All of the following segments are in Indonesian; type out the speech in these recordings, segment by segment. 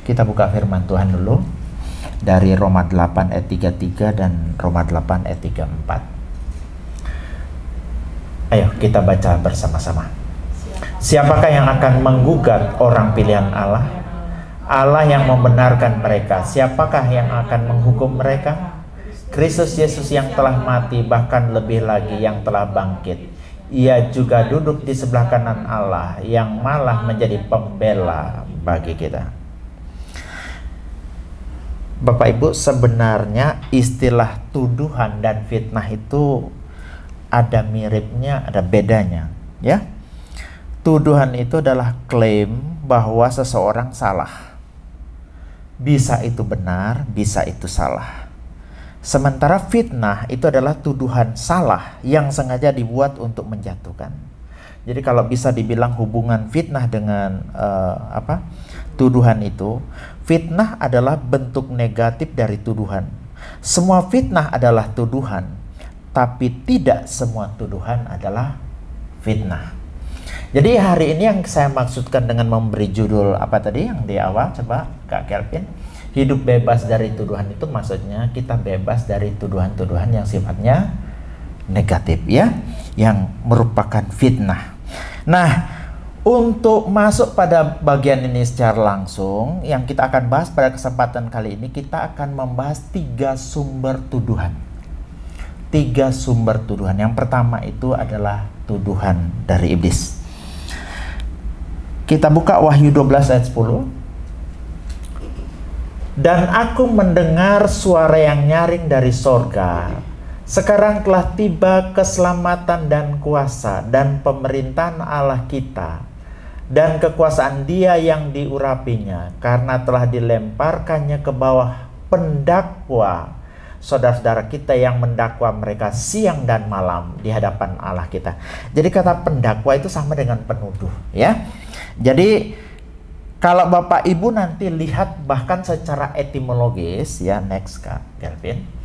Kita buka firman Tuhan dulu dari Roma 8 ayat 33 dan Roma 8 ayat 34. Ayo kita baca bersama-sama. Siapakah yang akan menggugat orang pilihan Allah? Allah yang membenarkan mereka. Siapakah yang akan menghukum mereka? Kristus Yesus yang telah mati, bahkan lebih lagi yang telah bangkit. Ia juga duduk di sebelah kanan Allah, yang malah menjadi pembela bagi kita. Bapak Ibu, sebenarnya istilah tuduhan dan fitnah itu ada miripnya, ada bedanya, ya. Tuduhan itu adalah klaim bahwa seseorang salah. Bisa itu benar, bisa itu salah. Sementara fitnah itu adalah tuduhan salah yang sengaja dibuat untuk menjatuhkan. Jadi kalau bisa dibilang hubungan fitnah dengan tuduhan itu, fitnah adalah bentuk negatif dari tuduhan. Semua fitnah adalah tuduhan, tapi tidak semua tuduhan adalah fitnah. Jadi hari ini yang saya maksudkan dengan memberi judul apa tadi yang di awal, coba Kak Kelvin, hidup bebas dari tuduhan, itu maksudnya kita bebas dari tuduhan-tuduhan yang sifatnya negatif, ya, yang merupakan fitnah. Nah, untuk masuk pada bagian ini secara langsung, yang kita akan bahas pada kesempatan kali ini, kita akan membahas 3 sumber tuduhan. 3 sumber tuduhan. Yang pertama itu adalah tuduhan dari iblis. Kita buka Wahyu 12 ayat 10. Dan aku mendengar suara yang nyaring dari sorga. Sekarang telah tiba keselamatan dan kuasa dan pemerintahan Allah kita dan kekuasaan Dia yang diurapinya, karena telah dilemparkannya ke bawah pendakwa saudara-saudara kita yang mendakwa mereka siang dan malam di hadapan Allah kita. Jadi kata pendakwa itu sama dengan penuduh, ya. Jadi kalau Bapak Ibu nanti lihat bahkan secara etimologis, ya, next Kak Kelvin.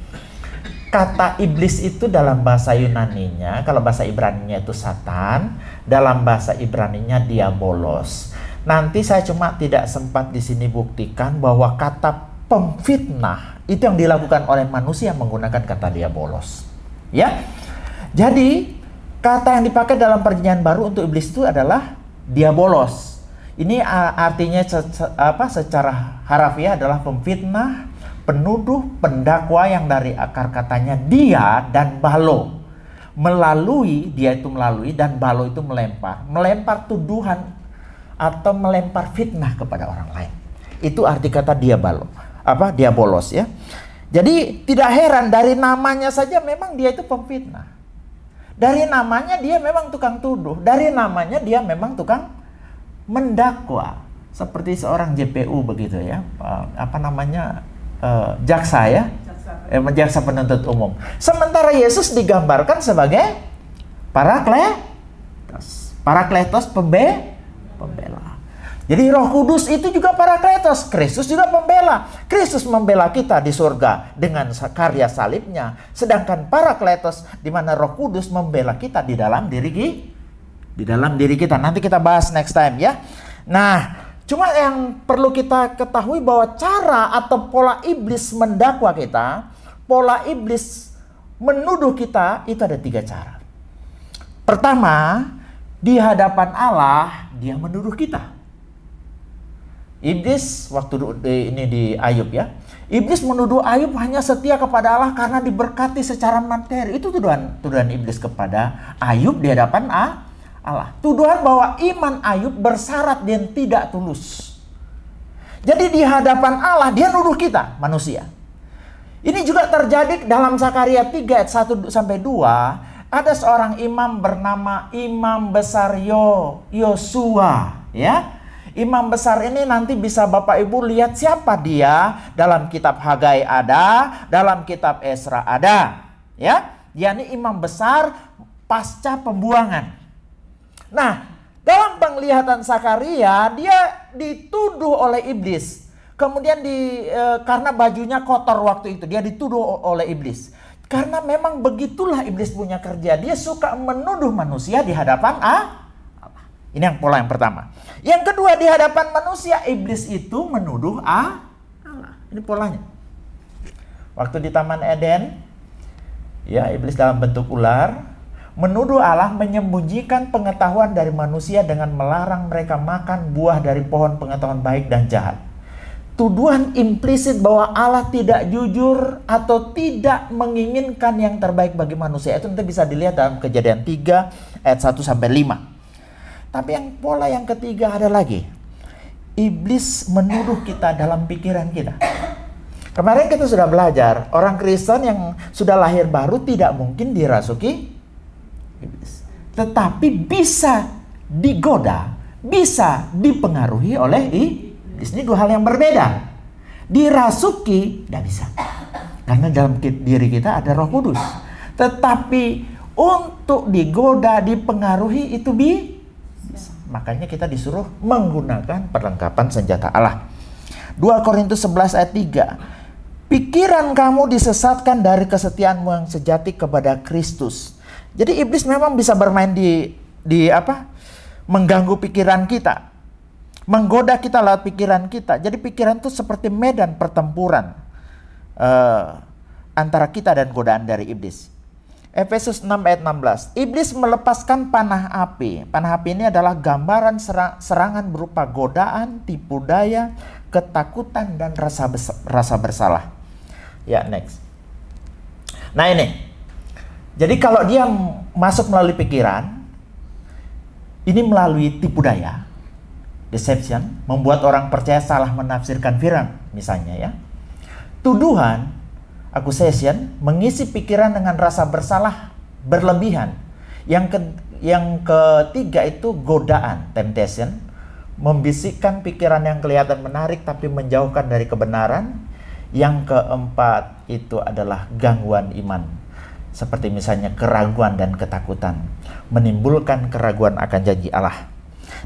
Kata iblis itu dalam bahasa Yunaninya, kalau bahasa Ibraninya itu Satan, dalam bahasa Ibraninya diabolos. Nanti saya cuma tidak sempat di sini buktikan bahwa kata pemfitnah itu yang dilakukan oleh manusia menggunakan kata diabolos, ya. Jadi kata yang dipakai dalam Perjanjian Baru untuk iblis itu adalah diabolos. Ini artinya secara harafiah adalah pemfitnah, penuduh, pendakwa yang dari akar katanya dia dan balo. Melalui, dia itu melalui, dan balo itu melempar tuduhan atau melempar fitnah kepada orang lain. Itu arti kata diabolos, ya. Jadi tidak heran dari namanya saja memang dia itu pemfitnah. Dari namanya dia memang tukang tuduh, dari namanya dia memang tukang mendakwa, seperti seorang JPU begitu, ya, jaksa, ya, jaksa penuntut umum. Sementara Yesus digambarkan sebagai parakletos, pembela. Jadi Roh Kudus itu juga parakletos, Kristus juga pembela. Kristus membela kita di surga dengan karya salibnya, sedangkan parakletos di mana Roh Kudus membela kita di dalam diri kita. Nanti kita bahas next time, ya. Nah, cuma yang perlu kita ketahui bahwa cara atau pola iblis mendakwa kita, pola iblis menuduh kita, itu ada 3 cara. Pertama, di hadapan Allah dia menuduh kita. Iblis waktu ini di Ayub, ya. Iblis menuduh Ayub hanya setia kepada Allah karena diberkati secara materi. Itu tuduhan iblis kepada Ayub di hadapan Allah. Tuduhan bahwa iman Ayub bersyarat dan tidak tulus. Jadi di hadapan Allah dia nuduh kita manusia. Ini juga terjadi dalam Zakaria 3 ayat 1 sampai 2. Ada seorang imam bernama Imam Besar Yosua, ya. Imam besar ini nanti bisa Bapak Ibu lihat siapa dia. Dalam kitab Hagai ada, dalam kitab Esra ada, ya. Dia ini imam besar pasca pembuangan. Nah, dalam penglihatan Zakaria dia dituduh oleh iblis. Kemudian karena bajunya kotor waktu itu, dia dituduh oleh iblis. Karena memang begitulah iblis punya kerja. Dia suka menuduh manusia di hadapan Allah. Ini yang pola yang pertama. Yang kedua, di hadapan manusia, iblis itu menuduh Allah. Ini polanya. Waktu di Taman Eden, ya, iblis dalam bentuk ular menuduh Allah menyembunyikan pengetahuan dari manusia dengan melarang mereka makan buah dari pohon pengetahuan baik dan jahat. Tuduhan implisit bahwa Allah tidak jujur atau tidak menginginkan yang terbaik bagi manusia. Itu nanti bisa dilihat dalam Kejadian 3 ayat 1-5. Tapi yang pola yang ketiga ada lagi. Iblis menuduh kita dalam pikiran kita. Kemarin kita sudah belajar, orang Kristen yang sudah lahir baru tidak mungkin dirasuki iblis. Tetapi bisa digoda, bisa dipengaruhi oleh iblis. Ini dua hal yang berbeda. Dirasuki tidak bisa. Karena dalam diri kita ada Roh Kudus. Tetapi untuk digoda, dipengaruhi itu bisa. Makanya kita disuruh menggunakan perlengkapan senjata Allah. 2 Korintus 11 ayat 3. Pikiran kamu disesatkan dari kesetiaanmu yang sejati kepada Kristus. Jadi iblis memang bisa bermain di apa? Mengganggu pikiran kita. Menggoda kita lewat pikiran kita. Jadi pikiran itu seperti medan pertempuran antara kita dan godaan dari iblis. Efesus 6 ayat 16. Iblis melepaskan panah api. Panah api ini adalah gambaran serangan berupa godaan, tipu daya, ketakutan, dan rasa bersalah. Ya, next. Nah ini. Jadi kalau dia masuk melalui pikiran, ini melalui tipu daya, deception, membuat orang percaya salah menafsirkan firman, misalnya ya. Tuduhan, accusation, mengisi pikiran dengan rasa bersalah berlebihan. Yang ketiga itu godaan, temptation, membisikkan pikiran yang kelihatan menarik tapi menjauhkan dari kebenaran. Yang keempat itu adalah gangguan iman, seperti misalnya keraguan dan ketakutan, menimbulkan keraguan akan janji Allah.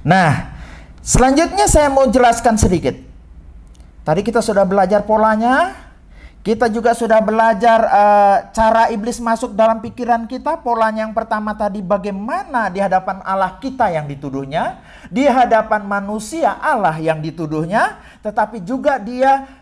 Nah, selanjutnya saya mau jelaskan sedikit. Tadi kita sudah belajar polanya. Kita juga sudah belajar cara iblis masuk dalam pikiran kita. Polanya yang pertama tadi, bagaimana di hadapan Allah kita yang dituduhnya, di hadapan manusia Allah yang dituduhnya, tetapi juga dia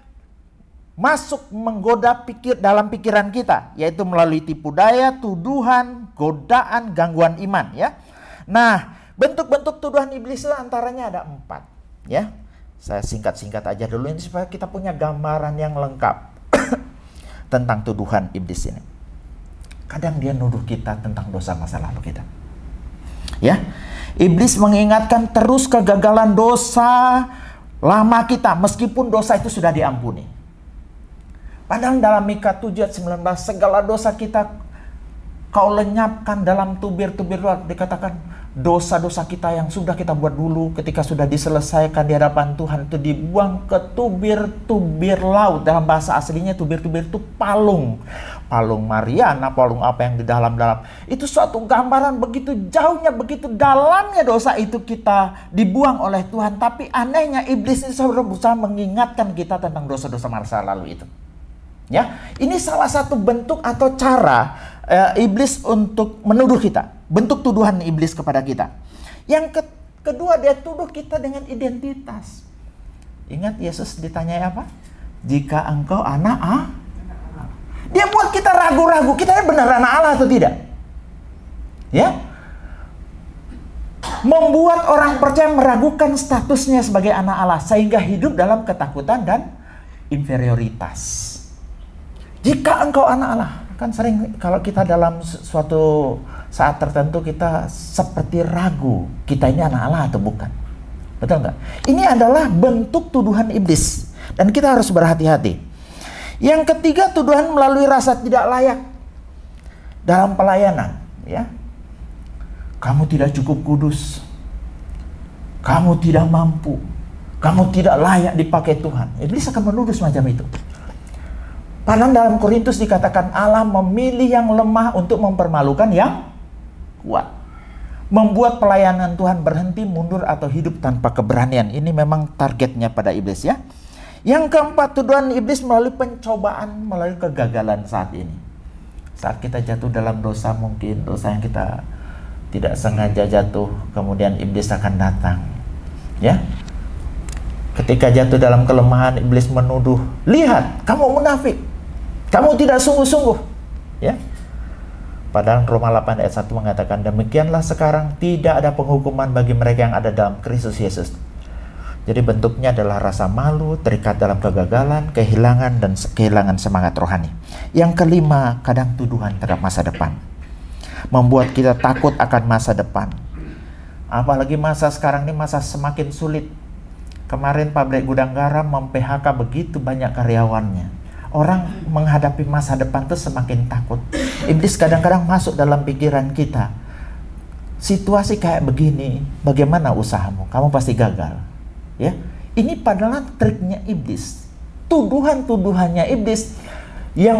masuk menggoda dalam pikiran kita, yaitu melalui tipu daya, tuduhan, godaan, gangguan iman, ya. Nah, bentuk-bentuk tuduhan iblis itu antaranya ada 4, ya. Saya singkat-singkat aja dulu ini supaya kita punya gambaran yang lengkap tentang tuduhan iblis ini. Kadang dia nuduh kita tentang dosa masa lalu kita. Ya. Iblis mengingatkan terus kegagalan dosa lama kita meskipun dosa itu sudah diampuni. Padahal dalam Mika 7 ayat 19, segala dosa kita kau lenyapkan dalam tubir-tubir luar. Dikatakan dosa-dosa kita yang sudah kita buat dulu ketika sudah diselesaikan di hadapan Tuhan itu dibuang ke tubir-tubir laut. Dalam bahasa aslinya tubir-tubir itu palung. Palung Mariana, palung apa yang di dalam-dalam. Itu suatu gambaran begitu jauhnya, begitu dalamnya dosa itu kita dibuang oleh Tuhan. Tapi anehnya iblis ini selalu berusaha mengingatkan kita tentang dosa-dosa masa lalu itu. Ya, ini salah satu bentuk atau cara iblis untuk menuduh kita. Bentuk tuduhan iblis kepada kita. Yang kedua, dia tuduh kita dengan identitas. Ingat Yesus ditanyai apa? Jika engkau anak Allah. Dia buat kita ragu-ragu, kita ini benar anak Allah atau tidak? Ya. Membuat orang percaya meragukan statusnya sebagai anak Allah sehingga hidup dalam ketakutan dan inferioritas. Jika engkau anak Allah, kan sering kalau kita dalam suatu saat tertentu kita seperti ragu, kita ini anak Allah atau bukan. Betul nggak? Ini adalah bentuk tuduhan iblis dan kita harus berhati-hati. Yang ketiga, tuduhan melalui rasa tidak layak dalam pelayanan. Ya, kamu tidak cukup kudus, kamu tidak mampu, kamu tidak layak dipakai Tuhan. Iblis akan menuduh semacam itu. Padahal dalam Korintus dikatakan Allah memilih yang lemah untuk mempermalukan yang kuat. Membuat pelayanan Tuhan berhenti, mundur, atau hidup tanpa keberanian. Ini memang targetnya pada iblis, ya. Yang keempat, tuduhan iblis melalui pencobaan, melalui kegagalan saat ini. Saat kita jatuh dalam dosa, mungkin dosa yang kita tidak sengaja jatuh, kemudian iblis akan datang. Ya. Ketika jatuh dalam kelemahan, iblis menuduh, "Lihat, kamu munafik. Kamu tidak sungguh-sungguh." Ya. Padahal Roma 8 ayat 1 mengatakan, "Demikianlah sekarang tidak ada penghukuman bagi mereka yang ada dalam Kristus Yesus." Jadi bentuknya adalah rasa malu, terikat dalam kegagalan, kehilangan, dan kehilangan semangat rohani. Yang kelima, kadang tuduhan terhadap masa depan. Membuat kita takut akan masa depan. Apalagi masa sekarang ini masa semakin sulit. Kemarin pabrik gudang garam mem-PHK begitu banyak karyawannya. Orang menghadapi masa depan itu semakin takut. Iblis kadang-kadang masuk dalam pikiran kita. Situasi kayak begini, bagaimana usahamu? Kamu pasti gagal. Ya, ini padahal triknya iblis. Tuduhan-tuduhannya iblis yang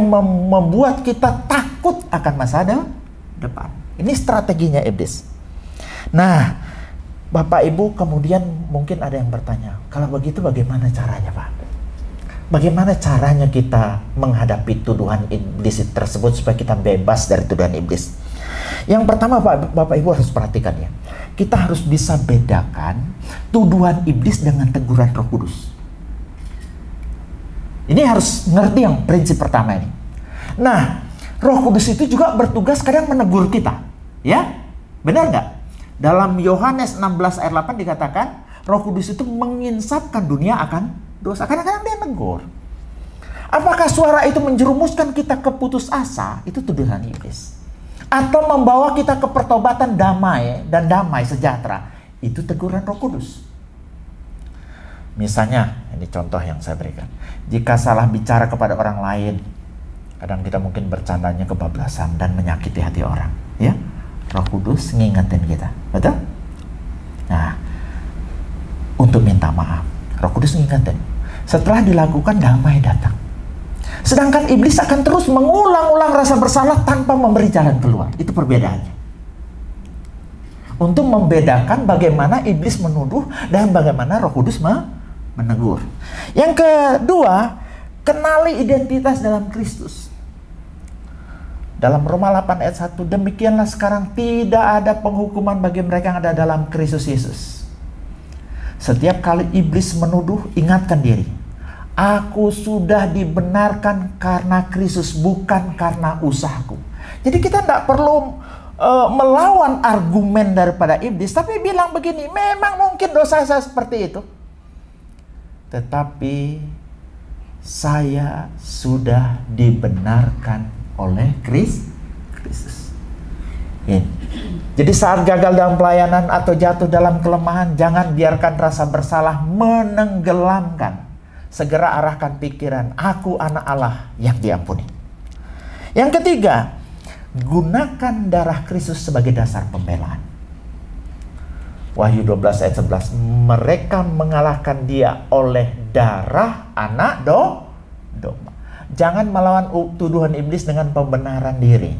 membuat kita takut akan masa depan. Ini strateginya iblis. Nah, Bapak Ibu kemudian mungkin ada yang bertanya, kalau begitu bagaimana caranya, Pak? Bagaimana caranya kita menghadapi tuduhan iblis tersebut supaya kita bebas dari tuduhan iblis? Yang pertama, Bapak Ibu harus perhatikan ya. Kita harus bisa bedakan tuduhan iblis dengan teguran Roh Kudus. Ini harus ngerti yang prinsip pertama ini. Nah, Roh Kudus itu juga bertugas kadang menegur kita. Ya? Benar nggak? Dalam Yohanes 16 ayat 8 dikatakan, Roh Kudus itu menginsapkan dunia akan dosa. Kadang-kadang dia negur. Apakah suara itu menjerumuskan kita ke putus asa? Itu tuduhan iblis. Atau membawa kita ke pertobatan damai dan damai sejahtera? Itu teguran Roh Kudus. Misalnya, ini contoh yang saya berikan. Jika salah bicara kepada orang lain, kadang kita mungkin bercandanya kebablasan dan menyakiti hati orang. Ya, Roh Kudus ngingetin kita. Betul? Nah, untuk minta maaf, Roh Kudus ngingetin. Setelah dilakukan, damai datang. Sedangkan iblis akan terus mengulang-ulang rasa bersalah tanpa memberi jalan keluar. Itu perbedaannya. Untuk membedakan bagaimana iblis menuduh dan bagaimana Roh Kudus menegur. Yang kedua, kenali identitas dalam Kristus. Dalam Roma 8 ayat 1, demikianlah sekarang tidak ada penghukuman bagi mereka yang ada dalam Kristus Yesus. Setiap kali iblis menuduh, ingatkan diri. Aku sudah dibenarkan karena Kristus, bukan karena usahaku. Jadi kita tidak perlu melawan argumen daripada iblis, tapi bilang begini, memang mungkin dosa saya seperti itu. Tetapi saya sudah dibenarkan oleh Kristus. Jadi saat gagal dalam pelayanan atau jatuh dalam kelemahan, jangan biarkan rasa bersalah menenggelamkan. Segera arahkan pikiran, aku anak Allah yang diampuni. Yang ketiga, gunakan darah Kristus sebagai dasar pembelaan. Wahyu 12 ayat 11, mereka mengalahkan dia oleh darah anak domba. Jangan melawan tuduhan iblis dengan pembenaran diri,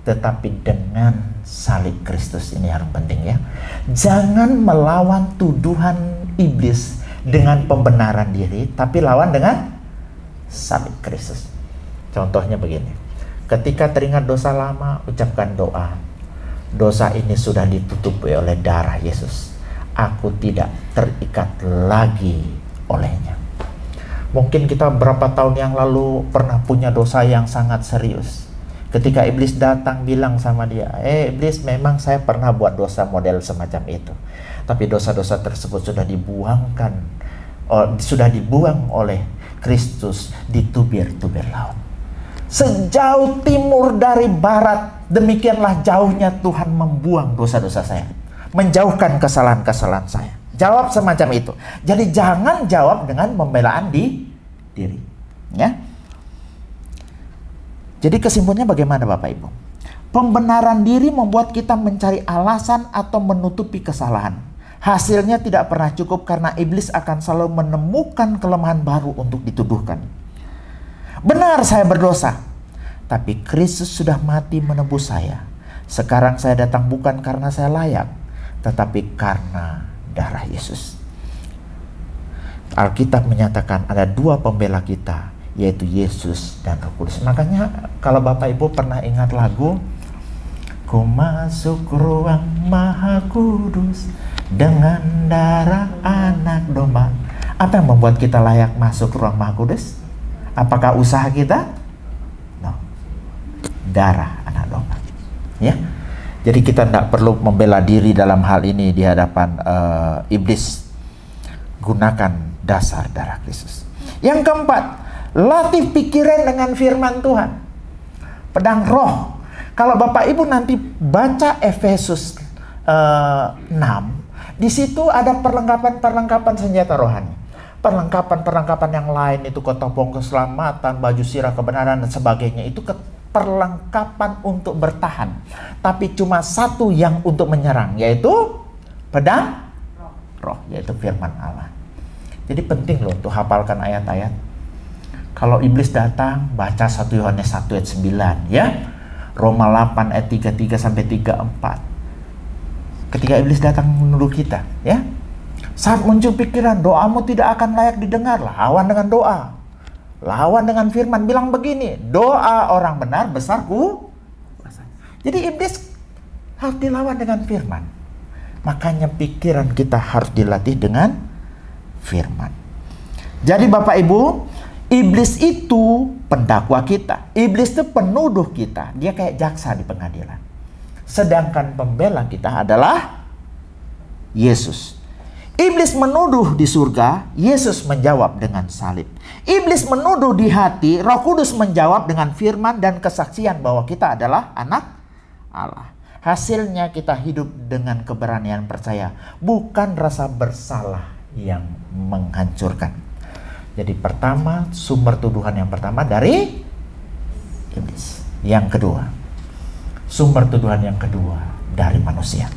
tetapi dengan salib Kristus. Ini yang penting ya. Jangan melawan tuduhan iblis dengan pembenaran diri, tapi lawan dengan salib Kristus. Contohnya begini, ketika teringat dosa lama, ucapkan doa. Dosa ini sudah ditutupi oleh darah Yesus. Aku tidak terikat lagi olehnya. Mungkin kita berapa tahun yang lalu pernah punya dosa yang sangat serius. Ketika iblis datang bilang sama dia, iblis, memang saya pernah buat dosa model semacam itu. Tapi dosa-dosa tersebut sudah dibuang oleh Kristus di tubir-tubir laut. Sejauh timur dari barat, demikianlah jauhnya Tuhan membuang dosa-dosa saya. Menjauhkan kesalahan-kesalahan saya. Jawab semacam itu. Jadi jangan jawab dengan pembelaan di diri. Ya. Jadi kesimpulannya bagaimana Bapak Ibu? Pembenaran diri membuat kita mencari alasan atau menutupi kesalahan. Hasilnya tidak pernah cukup karena iblis akan selalu menemukan kelemahan baru untuk dituduhkan. Benar, saya berdosa, tapi Kristus sudah mati menebus saya. Sekarang saya datang bukan karena saya layak, tetapi karena darah Yesus. Alkitab menyatakan ada dua pembela kita, yaitu Yesus dan Roh Kudus. Makanya kalau Bapak Ibu pernah ingat lagu, Ku masuk ruang Maha Kudus dengan darah anak domba. Apa yang membuat kita layak masuk ruang Maha Kudus? Apakah usaha kita? No. Darah anak domba. Ya. Jadi kita tidak perlu membela diri dalam hal ini di hadapan iblis. Gunakan dasar darah Kristus. Yang keempat, latih pikiran dengan firman Tuhan. Pedang roh. Kalau Bapak Ibu nanti baca Efesus 6, di situ ada perlengkapan senjata rohani. Perlengkapan yang lain itu ketopong keselamatan, baju sirah kebenaran dan sebagainya. Itu perlengkapan untuk bertahan. Tapi cuma satu yang untuk menyerang, yaitu pedang roh, yaitu firman Allah. Jadi penting loh untuk hafalkan ayat-ayat. Kalau iblis datang, baca 1 Yohanes 1 ayat 9 ya. Roma 8 ayat 33 sampai 34. Ketika iblis datang menuduh kita, ya. Saat muncul pikiran, doamu tidak akan layak didengar, lawan dengan doa. Lawan dengan firman, bilang begini, doa orang benar besar kuasa. Jadi iblis harus dilawan dengan firman. Makanya pikiran kita harus dilatih dengan firman. Jadi Bapak Ibu, iblis itu pendakwa kita. Iblis itu penuduh kita. Dia kayak jaksa di pengadilan. Sedangkan pembela kita adalah Yesus. Iblis menuduh di surga, Yesus menjawab dengan salib. Iblis menuduh di hati, Roh Kudus menjawab dengan firman dan kesaksian bahwa kita adalah anak Allah. Hasilnya kita hidup dengan keberanian percaya, bukan rasa bersalah yang menghancurkan. Jadi pertama, sumber tuduhan yang pertama dari iblis. Yang kedua, sumber tuduhan yang kedua dari manusia.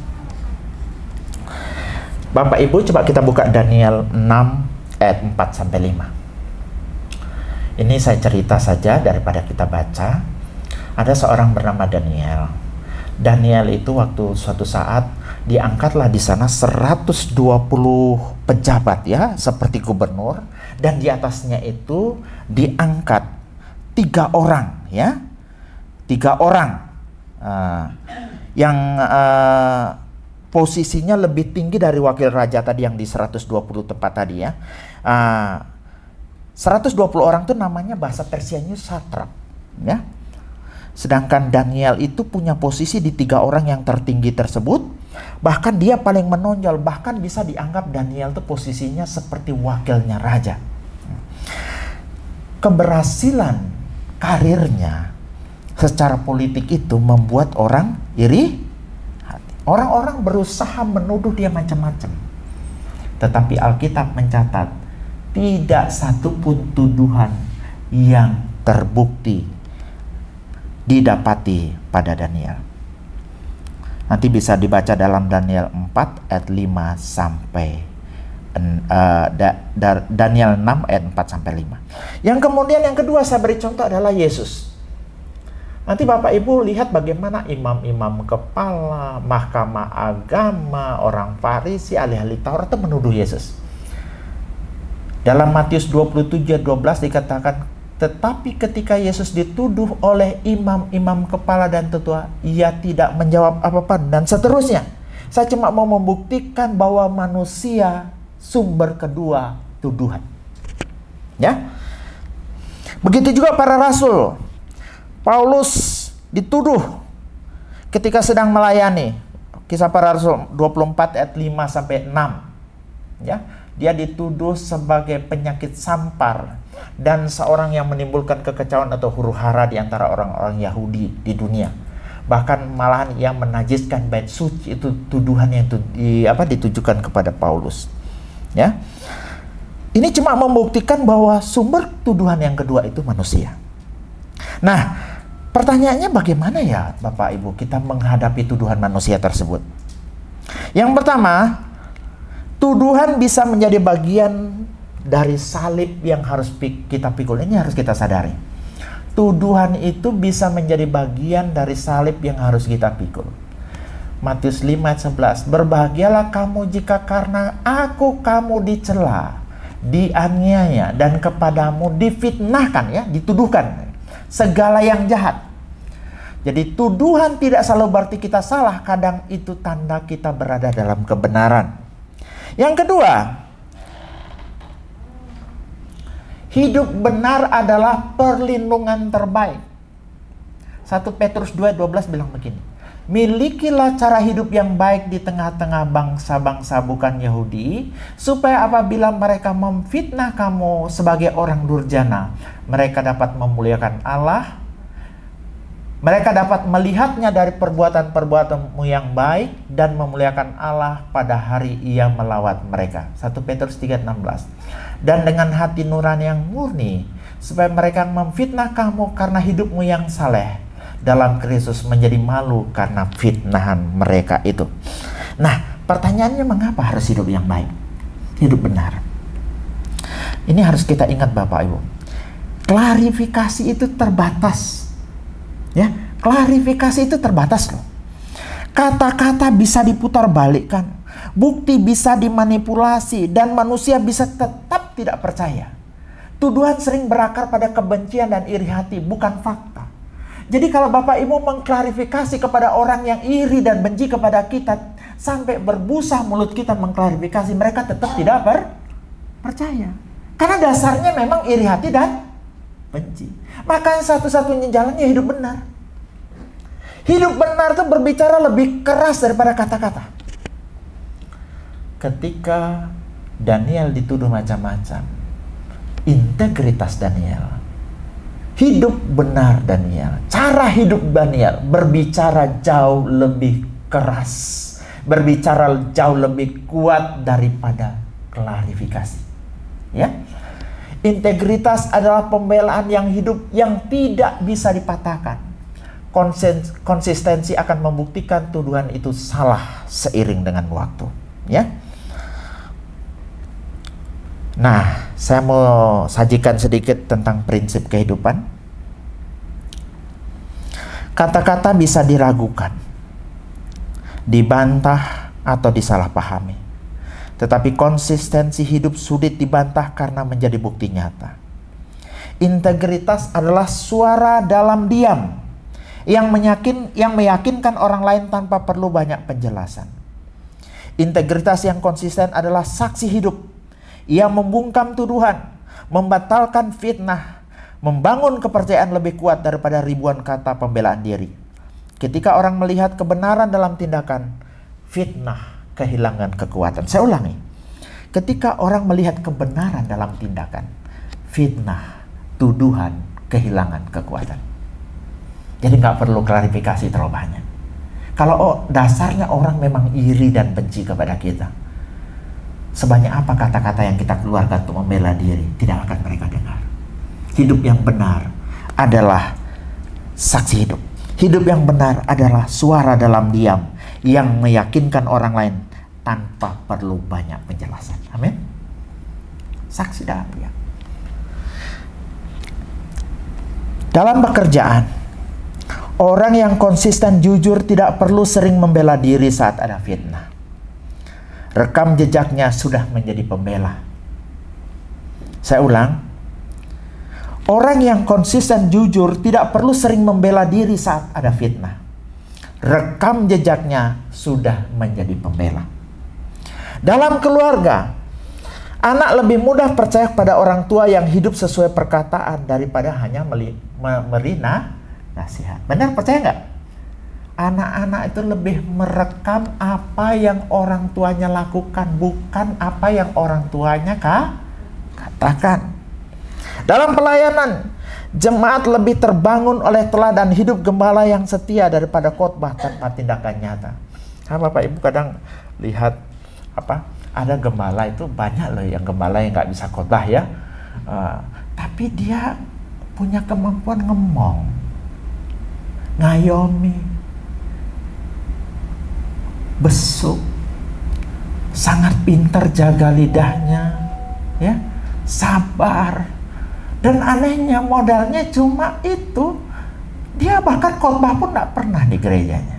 Bapak Ibu, coba kita buka Daniel 6 ayat 4 sampai 5. Ini saya cerita saja daripada kita baca. Ada seorang bernama Daniel. Daniel itu waktu suatu saat diangkatlah di sana 120 pejabat ya, seperti gubernur, dan di atasnya itu diangkat 3 orang ya. 3 orang yang posisinya lebih tinggi dari wakil raja tadi yang di 120 tempat tadi ya. 120 orang itu namanya bahasa Persianya satrap ya. Sedangkan Daniel itu punya posisi di 3 orang yang tertinggi tersebut. Bahkan dia paling menonjol, bahkan bisa dianggap Daniel itu posisinya seperti wakilnya raja. Keberhasilan karirnya secara politik itu membuat orang iri hati. Orang-orang berusaha menuduh dia macam-macam. Tetapi Alkitab mencatat tidak satupun tuduhan yang terbukti didapati pada Daniel. Nanti bisa dibaca dalam Daniel 4 ayat 5 sampai Daniel 6 ayat 4 sampai 5. Yang kemudian yang kedua saya beri contoh adalah Yesus. Nanti Bapak Ibu lihat bagaimana imam-imam kepala, mahkamah agama, orang Farisi, ahli-ahli Taurat itu menuduh Yesus. Dalam Matius 27 ayat 12 dikatakan, tetapi ketika Yesus dituduh oleh imam-imam kepala dan tetua, ia tidak menjawab apa-apa dan seterusnya. Saya cuma mau membuktikan bahwa manusia sumber kedua tuduhan. Ya. Begitu juga para rasul. Paulus dituduh ketika sedang melayani. Kisah para rasul 24 ayat 5 sampai 6. Ya. Dia dituduh sebagai penyakit sampar dan seorang yang menimbulkan kekecauan atau huru-hara di antara orang-orang Yahudi di dunia. Bahkan malahan yang menajiskan bait suci, itu tuduhan yang ditujukan kepada Paulus. Ya. Ini cuma membuktikan bahwa sumber tuduhan yang kedua itu manusia. Nah, pertanyaannya bagaimana ya Bapak Ibu kita menghadapi tuduhan manusia tersebut? Yang pertama, tuduhan bisa menjadi bagian dari salib yang harus kita pikul. Ini harus kita sadari. Tuduhan itu bisa menjadi bagian dari salib yang harus kita pikul. Matius 5 ayat 11. Berbahagialah kamu jika karena aku kamu dicela, dianiaya, dan kepadamu difitnahkan ya, dituduhkan segala yang jahat. Jadi tuduhan tidak selalu berarti kita salah, kadang itu tanda kita berada dalam kebenaran. Yang kedua, hidup benar adalah perlindungan terbaik. 1 Petrus 2:12 bilang begini, milikilah cara hidup yang baik di tengah-tengah bangsa-bangsa bukan Yahudi, supaya apabila mereka memfitnah kamu sebagai orang durjana, mereka dapat memuliakan Allah. Mereka dapat melihatnya dari perbuatan-perbuatanmu yang baik dan memuliakan Allah pada hari Ia melawat mereka. 1 Petrus 3:16. Dan dengan hati nurani yang murni, supaya mereka memfitnah kamu karena hidupmu yang saleh dalam Kristus, menjadi malu karena fitnahan mereka itu. Nah, pertanyaannya, mengapa harus hidup yang baik? Hidup benar. Ini harus kita ingat Bapak Ibu. Klarifikasi itu terbatas. Ya, klarifikasi itu terbatas loh. Kata-kata bisa diputar balikkan, bukti bisa dimanipulasi, dan manusia bisa tetap tidak percaya. Tuduhan sering berakar pada kebencian dan iri hati, bukan fakta. Jadi kalau Bapak Ibu mengklarifikasi kepada orang yang iri dan benci kepada kita, sampai berbusa mulut kita mengklarifikasi, mereka tetap tidak percaya. Karena dasarnya memang iri hati dan benci. Maka satu-satunya jalannya hidup benar. Hidup benar itu berbicara lebih keras daripada kata-kata. Ketika Daniel dituduh macam-macam, integritas Daniel, hidup benar Daniel, cara hidup Daniel berbicara jauh lebih keras, berbicara jauh lebih kuat daripada klarifikasi. Ya. Integritas adalah pembelaan yang hidup yang tidak bisa dipatahkan. Konsistensi akan membuktikan tuduhan itu salah seiring dengan waktu. Ya. Nah, saya mau sajikan sedikit tentang prinsip kehidupan. Kata-kata bisa diragukan, dibantah, atau disalahpahami. Tetapi konsistensi hidup sulit dibantah karena menjadi bukti nyata. Integritas adalah suara dalam diam yang meyakinkan orang lain tanpa perlu banyak penjelasan. Integritas yang konsisten adalah saksi hidup yang membungkam tuduhan, membatalkan fitnah, membangun kepercayaan lebih kuat daripada ribuan kata pembelaan diri. Ketika orang melihat kebenaran dalam tindakan, fitnah kehilangan kekuatan. Saya ulangi. Ketika orang melihat kebenaran dalam tindakan, fitnah, tuduhan kehilangan kekuatan. Jadi nggak perlu klarifikasi terlalu banyak. Kalau dasarnya orang memang iri dan benci kepada kita, sebanyak apa kata-kata yang kita keluarkan untuk membela diri, tidak akan mereka dengar. Hidup yang benar adalah saksi hidup. Hidup yang benar adalah suara dalam diam yang meyakinkan orang lain tanpa perlu banyak penjelasan. Amin. Saksi dalam diam. Dalam pekerjaan, orang yang konsisten jujur tidak perlu sering membela diri saat ada fitnah. Rekam jejaknya sudah menjadi pembela. Saya ulang. Orang yang konsisten jujur tidak perlu sering membela diri saat ada fitnah. Rekam jejaknya sudah menjadi pembela. Dalam keluarga, anak lebih mudah percaya pada orang tua yang hidup sesuai perkataan daripada hanya memberi nasihat. Benar, percaya nggak? Anak-anak itu lebih merekam apa yang orang tuanya lakukan, bukan apa yang orang tuanya katakan. Dalam pelayanan, jemaat lebih terbangun oleh teladan hidup gembala yang setia daripada khotbah tanpa tindakan nyata. Nah, Bapak Ibu kadang lihat ada gembala itu banyak loh yang gembala yang nggak bisa khotbah ya, tapi dia punya kemampuan ngomong, ngayomi, besuk, sangat pintar jaga lidahnya, ya, sabar. Dan anehnya modalnya cuma itu. Dia bahkan khotbah pun tidak pernah di gerejanya.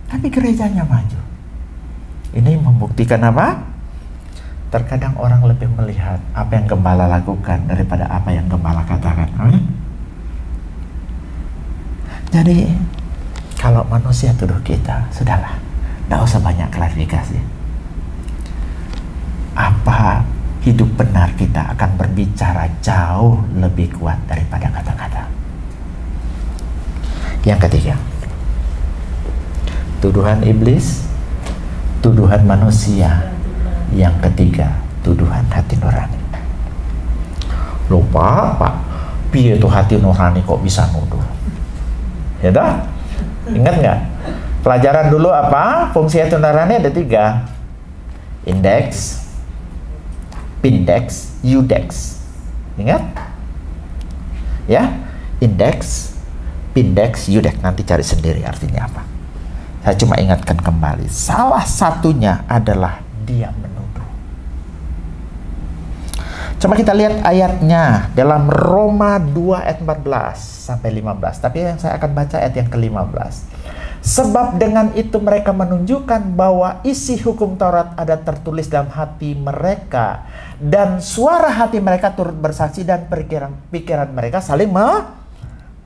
Tapi gerejanya maju. Ini membuktikan apa? Terkadang orang lebih melihat apa yang gembala lakukan daripada apa yang gembala katakan. Amin. Jadi Kalau manusia tuduh kita, sudahlah, tidak usah banyak klarifikasi. Apa hidup benar kita akan berbicara jauh lebih kuat daripada kata-kata. Yang ketiga, tuduhan iblis, tuduhan manusia. Yang ketiga, tuduhan hati nurani. Lupa, Pak, piye itu hati nurani kok bisa nuduh? Ya dah? Ingat nggak? Pelajaran dulu apa? Fungsi hati nurani ada 3. Indeks, pindex, eudex. Ingat? Ya, indeks, pindex, eudex. Nanti cari sendiri artinya apa. Saya cuma ingatkan kembali. Salah satunya adalah dia menuduh. Coba kita lihat ayatnya dalam Roma 2 ayat 14 sampai 15. Tapi yang saya akan baca ayat yang ke-15. Sebab dengan itu mereka menunjukkan bahwa isi hukum Taurat ada tertulis dalam hati mereka, dan suara hati mereka turut bersaksi, dan pikiran mereka saling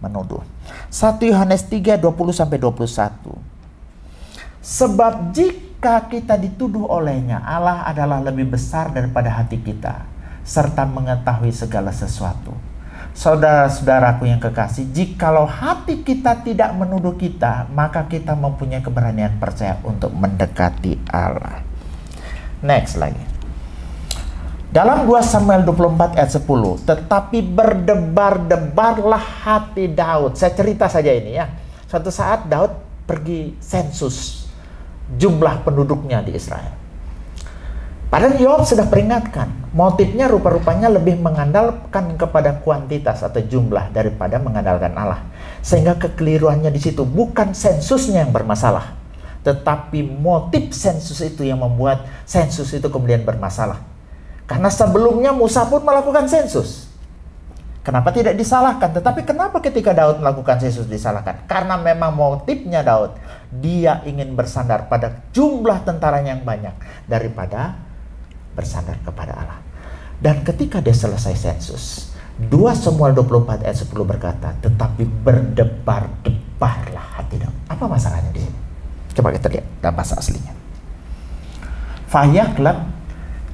menuduh. 1 Yohanes 3 20 sampai 21. Sebab jika kita dituduh olehnya, Allah adalah lebih besar daripada hati kita, serta mengetahui segala sesuatu. Saudara-saudaraku yang kekasih, jikalau hati kita tidak menuduh kita, maka kita mempunyai keberanian percaya untuk mendekati Allah. Next lagi. Dalam 2 Samuel 24 ayat 10, tetapi berdebar-debarlah hati Daud. Saya cerita saja ini ya. Suatu saat Daud pergi sensus jumlah penduduknya di Israel. Padahal Yoab sudah peringatkan, motifnya rupa-rupanya lebih mengandalkan kepada kuantitas atau jumlah daripada mengandalkan Allah. Sehingga kekeliruannya di situ bukan sensusnya yang bermasalah, tetapi motif sensus itu yang membuat sensus itu kemudian bermasalah. Karena sebelumnya Musa pun melakukan sensus. Kenapa tidak disalahkan? Tetapi kenapa ketika Daud melakukan sensus disalahkan? Karena memang motifnya Daud, dia ingin bersandar pada jumlah tentaranya yang banyak daripada bersandar kepada Allah. Dan ketika dia selesai sensus, 2 Samuel 24 ayat 10 berkata, tetapi berdebar-debarlah hati Daud. Apa masalahnya di sini? Coba kita lihat dalam bahasa aslinya. Fayaklab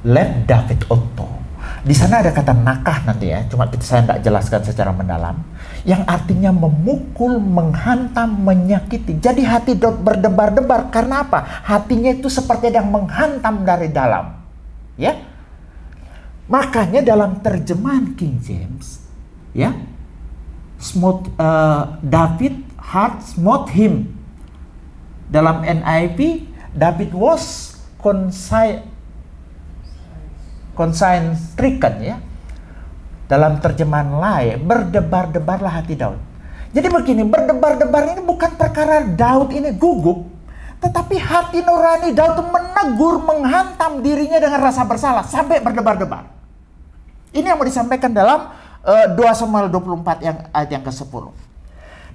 led David Otto. Di sana ada kata nakah nanti ya, cuma saya tidak jelaskan secara mendalam, yang artinya memukul, menghantam, menyakiti. Jadi hati Daud berdebar-debar karena apa? Hatinya itu seperti yang menghantam dari dalam. Ya, makanya dalam terjemahan King James, ya, David heart smote him. Dalam NIV, David was stricken, ya. Dalam terjemahan lain, berdebar-debarlah hati Daud. Jadi begini, berdebar-debar ini bukan perkara Daud ini gugup, tetapi hati nurani Daud menegur, menghantam dirinya dengan rasa bersalah sampai berdebar-debar. Ini yang mau disampaikan dalam 2 Samuel 24 ayat yang ke-10.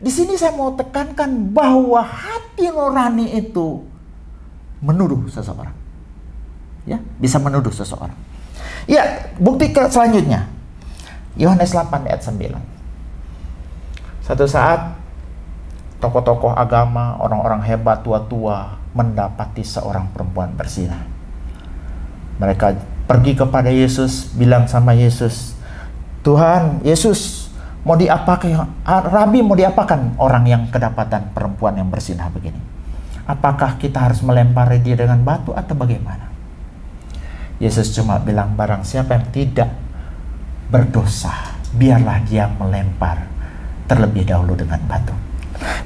Di sini saya mau tekankan bahwa hati nurani itu menuduh seseorang. Ya, bisa menuduh seseorang. Ya, bukti selanjutnya. Yohanes 8 ayat 9. Satu saat tokoh-tokoh agama, orang-orang hebat, tua-tua mendapati seorang perempuan berzina. Mereka pergi kepada Yesus, bilang sama Yesus, Tuhan, Yesus, mau diapakan, Rabi, mau diapakan orang yang kedapatan perempuan yang berzina begini? Apakah kita harus melempari dia dengan batu atau bagaimana? Yesus cuma bilang, barang siapa yang tidak berdosa, biarlah dia melempar terlebih dahulu dengan batu.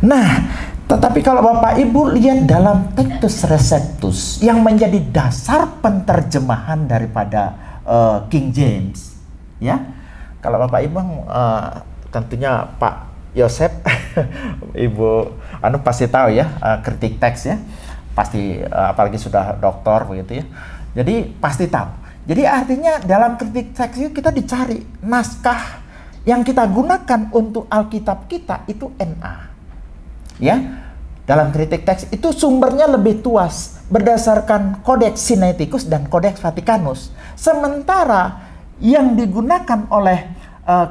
Nah, tetapi kalau Bapak Ibu lihat dalam Textus Receptus yang menjadi dasar penterjemahan daripada King James, ya. Kalau Bapak Ibu tentunya Pak Yosef, Ibu pasti tahu ya, kritik teks ya. Pasti apalagi sudah doktor begitu ya. Jadi pasti tahu. Jadi artinya dalam kritik teks itu kita dicari naskah yang kita gunakan untuk Alkitab kita itu NA. Ya, dalam kritik teks itu sumbernya lebih tuas berdasarkan Codex Sinaiticus dan Codex Vaticanus. Sementara yang digunakan oleh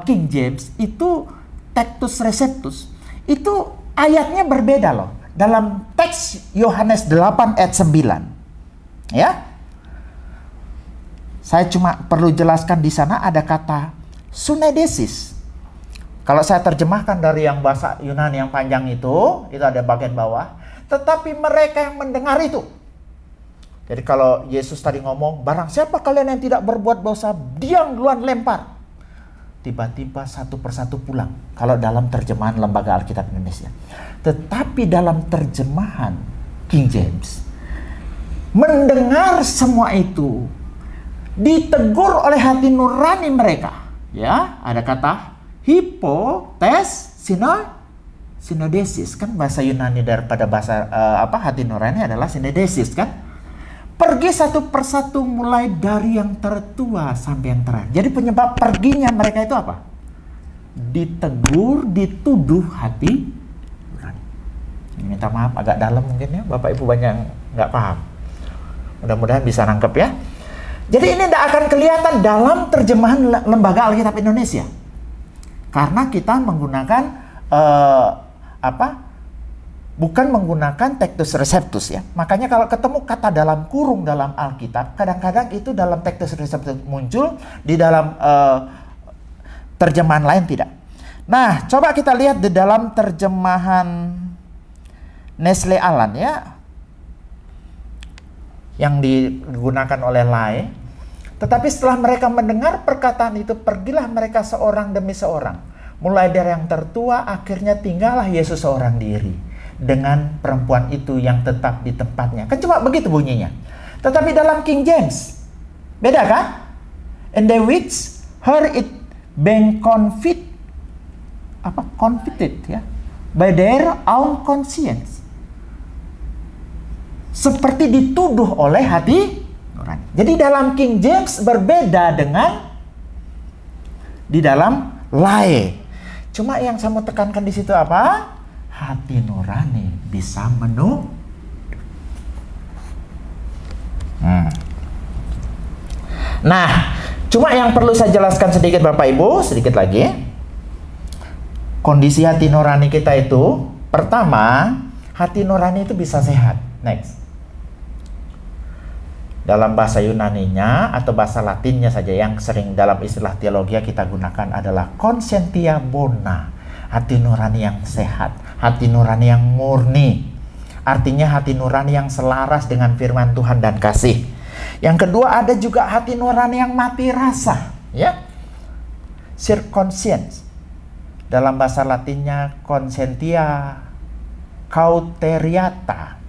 King James itu Textus Receptus, itu ayatnya berbeda loh. dalam teks Yohanes 8 ayat 9. Ya. Saya cuma perlu jelaskan di sana ada kata sunedesis. Kalau saya terjemahkan dari yang bahasa Yunani yang panjang itu ada bagian bawah. Tetapi mereka yang mendengar itu. Jadi kalau Yesus tadi ngomong, barang siapa kalian yang tidak berbuat dosa, dia yang duluan lempar. Tiba-tiba satu persatu pulang. Kalau dalam terjemahan Lembaga Alkitab Indonesia. Tetapi dalam terjemahan King James, mendengar semua itu, ditegur oleh hati nurani mereka. Ya, ada kata synodesis, kan bahasa Yunani daripada bahasa hati nurani adalah synodesis kan. Pergi satu persatu mulai dari yang tertua sampai yang terakhir. Jadi penyebab perginya mereka itu apa? Ditegur, dituduh hati nurani. Minta maaf agak dalam mungkin ya, Bapak Ibu banyak nggak paham. Mudah-mudahan bisa nangkep ya. Jadi ini tidak akan kelihatan dalam terjemahan Lembaga Alkitab Indonesia. Karena kita menggunakan bukan menggunakan Textus Receptus ya. Makanya kalau ketemu kata dalam kurung dalam Alkitab, kadang-kadang itu dalam Textus Receptus muncul, di dalam terjemahan lain tidak. Nah, coba kita lihat di dalam terjemahan Nestle Aland ya, yang digunakan oleh Lai. Tetapi setelah mereka mendengar perkataan itu, pergilah mereka seorang demi seorang. Mulai dari yang tertua, akhirnya tinggallah Yesus seorang diri dengan perempuan itu yang tetap di tempatnya. Kan cuma begitu bunyinya. Tetapi dalam King James, beda kan? And they which heard it being convicted ya, by their own conscience. Seperti dituduh oleh hati nurani. Jadi dalam King James berbeda dengan di dalam Lai. Cuma yang saya mau tekankan di situ apa? Hati nurani bisa Nah, cuma yang perlu saya jelaskan sedikit Bapak Ibu, sedikit lagi. Kondisi hati nurani kita itu, pertama, hati nurani itu bisa sehat. Next. Dalam bahasa Yunaninya atau bahasa Latinnya saja yang sering dalam istilah teologi kita gunakan adalah conscientia bona, hati nurani yang sehat, hati nurani yang murni. Artinya hati nurani yang selaras dengan firman Tuhan dan kasih. Yang kedua ada juga hati nurani yang mati rasa, ya. Circonscience. Dalam bahasa Latinnya conscientia cauteriata.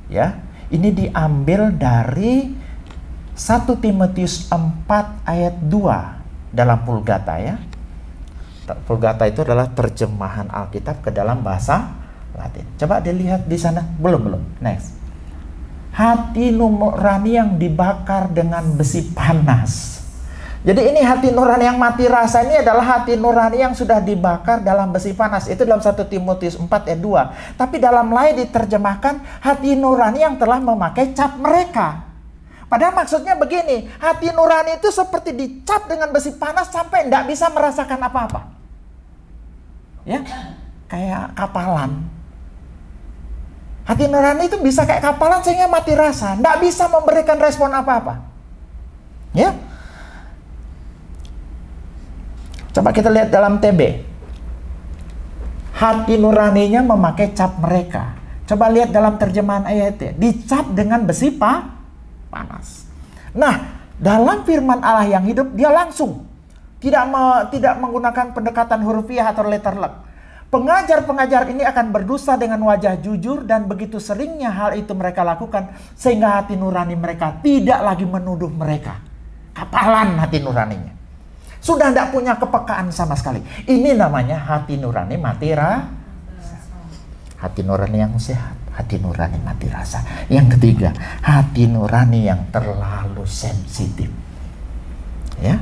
Ya. Ini diambil dari 1 Timotius 4 ayat 2 dalam Vulgata ya. Vulgata itu adalah terjemahan Alkitab ke dalam bahasa Latin. Coba dilihat di sana. Belum. Next. Hati nurani yang dibakar dengan besi panas. Jadi ini hati nurani yang mati rasa ini adalah hati nurani yang sudah dibakar dalam besi panas. Itu dalam 1 Timotius 4 ayat 2. Tapi dalam lain diterjemahkan hati nurani yang telah memakai cap mereka. Padahal maksudnya begini, hati nurani itu seperti dicap dengan besi panas sampai tidak bisa merasakan apa-apa. Ya, kayak kapalan. Hati nurani itu bisa kayak kapalan sehingga mati rasa, tidak bisa memberikan respon apa-apa. Ya. Coba kita lihat dalam TB. Hati nuraninya memakai cap mereka. Coba lihat dalam terjemahan ayatnya. Dicap dengan besi panas. Nah, dalam firman Allah yang hidup, dia langsung. Tidak menggunakan pendekatan hurufiah atau letterlek. Pengajar-pengajar ini akan berdusta dengan wajah jujur dan begitu seringnya hal itu mereka lakukan sehingga hati nurani mereka tidak lagi menuduh mereka. Kapalan hati nuraninya. Sudah tidak punya kepekaan sama sekali. Ini namanya hati nurani mati rasa. Hati nurani yang sehat, hati nurani mati rasa. Yang ketiga, hati nurani yang terlalu sensitif. Ya,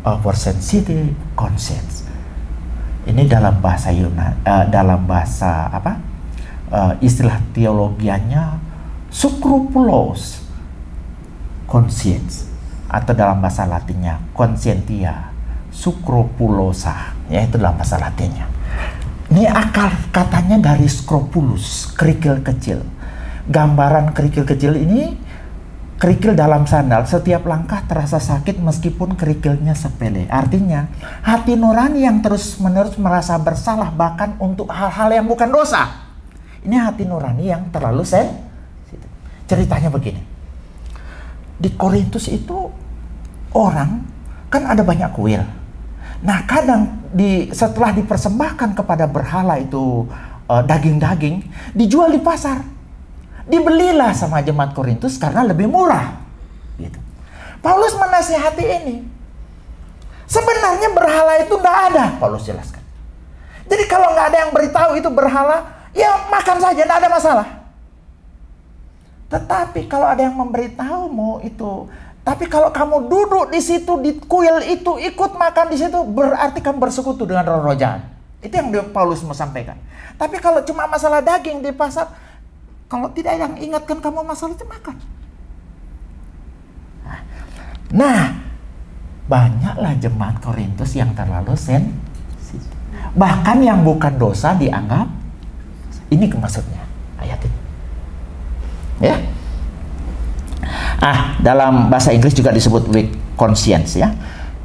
oversensitive conscience. Ini dalam bahasa Yunani, dalam bahasa apa? Istilah teologianya scrupulous conscience atau dalam bahasa Latinnya conscientia scrupulosa, ya itu dalam bahasa Latinnya. Ini akar katanya dari scrofulus, kerikil kecil. Gambaran kerikil kecil ini, kerikil dalam sandal, setiap langkah terasa sakit meskipun kerikilnya sepele. Artinya, hati nurani yang terus-menerus merasa bersalah bahkan untuk hal-hal yang bukan dosa. Ini hati nurani yang terlalu sensitif. Ceritanya begini. Di Korintus itu orang kan ada banyak kuil. Nah, kadang setelah dipersembahkan kepada berhala itu daging-daging, dijual di pasar. Dibelilah sama jemaat Korintus karena lebih murah. Gitu. Paulus menasihati ini. Sebenarnya berhala itu tidak ada, Paulus jelaskan. Jadi kalau nggak ada yang beritahu itu berhala, ya makan saja, tidak ada masalah. Tetapi kalau ada yang memberitahumu itu, tapi kalau kamu duduk di situ di kuil itu ikut makan di situ, berarti kamu bersekutu dengan roh-roh jahat. Itu yang Paulus mau sampaikan. Tapi kalau cuma masalah daging di pasar, kalau tidak yang ingatkan kamu masalah itu makan. Nah, banyaklah jemaat Korintus yang terlalu sensitif. Bahkan yang bukan dosa dianggap. Ini maksudnya ayat ini. Ya. Dalam bahasa Inggris juga disebut weak conscience ya,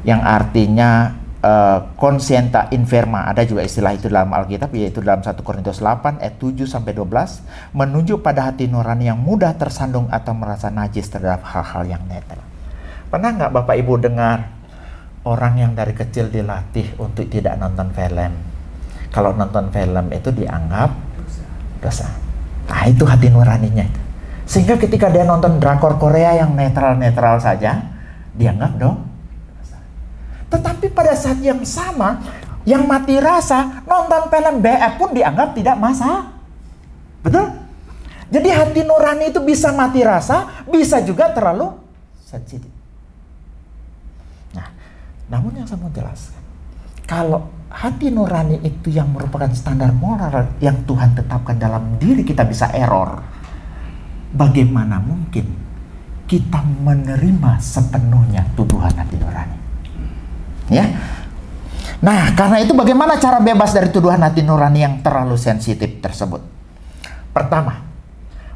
yang artinya conscientia inferma. Ada juga istilah itu dalam Alkitab, yaitu dalam 1 Korintus 8 ayat 7 sampai 12, menunjuk pada hati nurani yang mudah tersandung atau merasa najis terhadap hal-hal yang netral. Pernah nggak Bapak Ibu dengar orang yang dari kecil dilatih untuk tidak nonton film? Kalau nonton film itu dianggap dosa. Nah, itu hati nuraninya. Sehingga ketika dia nonton drakor Korea yang netral-netral saja, dianggap dosa. Tetapi pada saat yang sama, yang mati rasa, nonton film BF pun dianggap tidak masalah. Betul? Jadi hati nurani itu bisa mati rasa, bisa juga terlalu sensitif. Nah, namun yang saya mau jelaskan, kalau hati nurani itu yang merupakan standar moral yang Tuhan tetapkan dalam diri kita bisa error, bagaimana mungkin kita menerima sepenuhnya tuduhan hati nurani? Ya. Nah, karena itu bagaimana cara bebas dari tuduhan hati nurani yang terlalu sensitif tersebut? Pertama,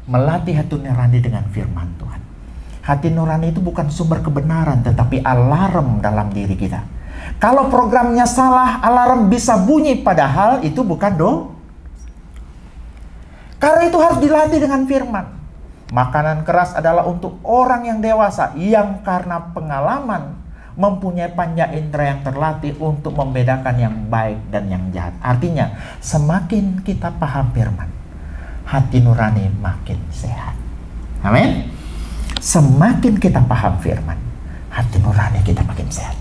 melatih hati nurani dengan firman Tuhan. Hati nurani itu bukan sumber kebenaran, tetapi alarm dalam diri kita. Kalau programnya salah, alarm bisa bunyi, padahal itu bukan dosa. Karena itu harus dilatih dengan firman. Makanan keras adalah untuk orang yang dewasa, yang karena pengalaman mempunyai panca indera yang terlatih untuk membedakan yang baik dan yang jahat. Artinya, semakin kita paham firman, hati nurani makin sehat. Amin. Semakin kita paham firman, hati nurani kita makin sehat.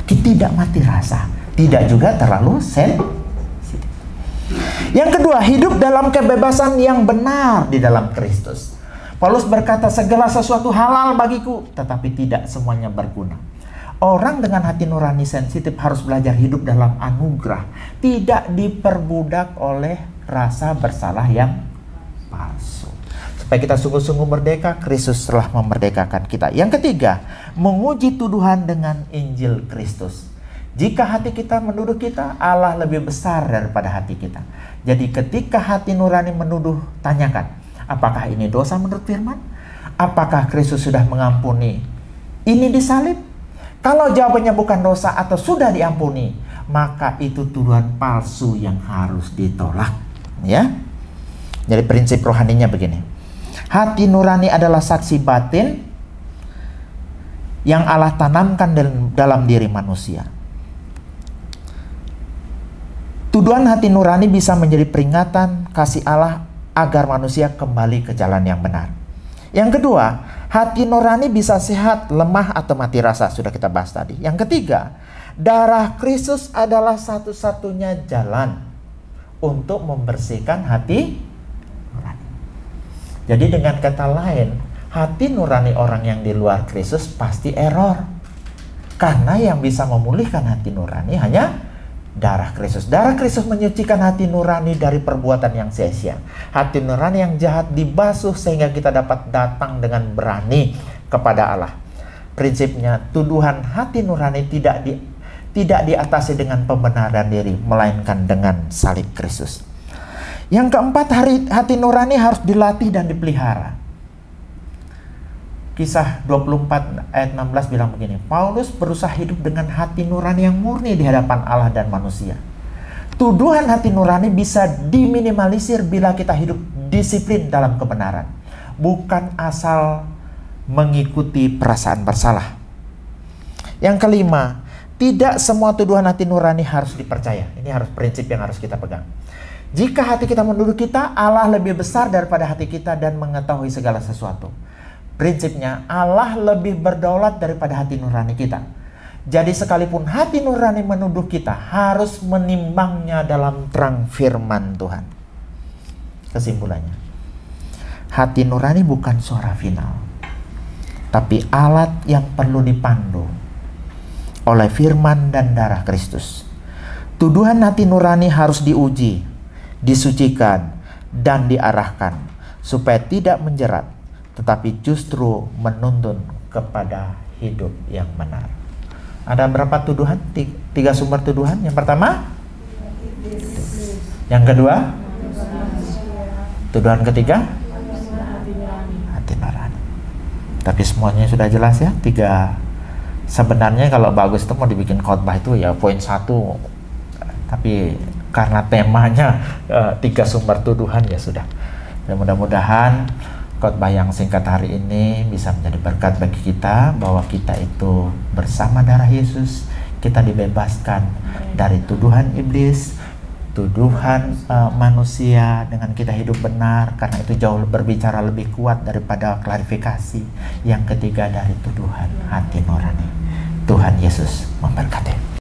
Kita tidak mati rasa, tidak juga terlalu sensitif. Yang kedua, hidup dalam kebebasan yang benar di dalam Kristus. Paulus berkata, segala sesuatu halal bagiku, tetapi tidak semuanya berguna. Orang dengan hati nurani sensitif harus belajar hidup dalam anugerah, tidak diperbudak oleh rasa bersalah yang palsu. Supaya kita sungguh-sungguh merdeka, Kristus telah memerdekakan kita. Yang ketiga, menguji tuduhan dengan Injil Kristus. Jika hati kita menuduh kita, Allah lebih besar daripada hati kita. Jadi ketika hati nurani menuduh, tanyakan, apakah ini dosa menurut firman? Apakah Kristus sudah mengampuni ini disalib? Kalau jawabannya bukan dosa atau sudah diampuni, maka itu tuduhan palsu yang harus ditolak. Ya. Jadi prinsip rohaninya begini. Hati nurani adalah saksi batin yang Allah tanamkan dalam diri manusia. Tuduhan hati nurani bisa menjadi peringatan kasih Allah agar manusia kembali ke jalan yang benar. Yang kedua, hati nurani bisa sehat, lemah, atau mati rasa. Sudah kita bahas tadi. Yang ketiga, darah Kristus adalah satu-satunya jalan untuk membersihkan hati nurani. Jadi dengan kata lain, hati nurani orang yang di luar Kristus pasti error. Karena yang bisa memulihkan hati nurani hanya darah Kristus. Darah Kristus menyucikan hati nurani dari perbuatan yang sia-sia. Hati nurani yang jahat dibasuh sehingga kita dapat datang dengan berani kepada Allah. Prinsipnya, tuduhan hati nurani tidak diatasi dengan pembenaran diri, melainkan dengan salib Kristus. Yang keempat, hati nurani harus dilatih dan dipelihara. Kisah 24 ayat 16 bilang begini, Paulus berusaha hidup dengan hati nurani yang murni di hadapan Allah dan manusia. Tuduhan hati nurani bisa diminimalisir bila kita hidup disiplin dalam kebenaran, bukan asal mengikuti perasaan bersalah. Yang kelima, tidak semua tuduhan hati nurani harus dipercaya. Ini harus prinsip yang harus kita pegang. Jika hati kita menuduh kita, Allah lebih besar daripada hati kita dan mengetahui segala sesuatu. Prinsipnya, Allah lebih berdaulat daripada hati nurani kita. Jadi sekalipun hati nurani menuduh kita, harus menimbangnya dalam terang firman Tuhan. Kesimpulannya, hati nurani bukan suara final, tapi alat yang perlu dipandu oleh firman dan darah Kristus. Tuduhan hati nurani harus diuji, disucikan, dan diarahkan supaya tidak menjerat, tetapi justru menuntun kepada hidup yang benar. Ada berapa tuduhan? 3 sumber tuduhan. Yang pertama, yang kedua, tuduhan ketiga, hati nurani. Tapi semuanya sudah jelas ya. 3. Sebenarnya kalau bagus itu mau dibikin khotbah itu ya poin 1. Tapi karena temanya 3 sumber tuduhan ya sudah. Dan mudah-mudahan khotbah yang singkat hari ini bisa menjadi berkat bagi kita, bahwa kita itu bersama darah Yesus, kita dibebaskan dari tuduhan iblis, tuduhan manusia, dengan kita hidup benar, karena itu jauh berbicara lebih kuat daripada klarifikasi. Yang ketiga, dari tuduhan hati nurani. Tuhan Yesus memberkati.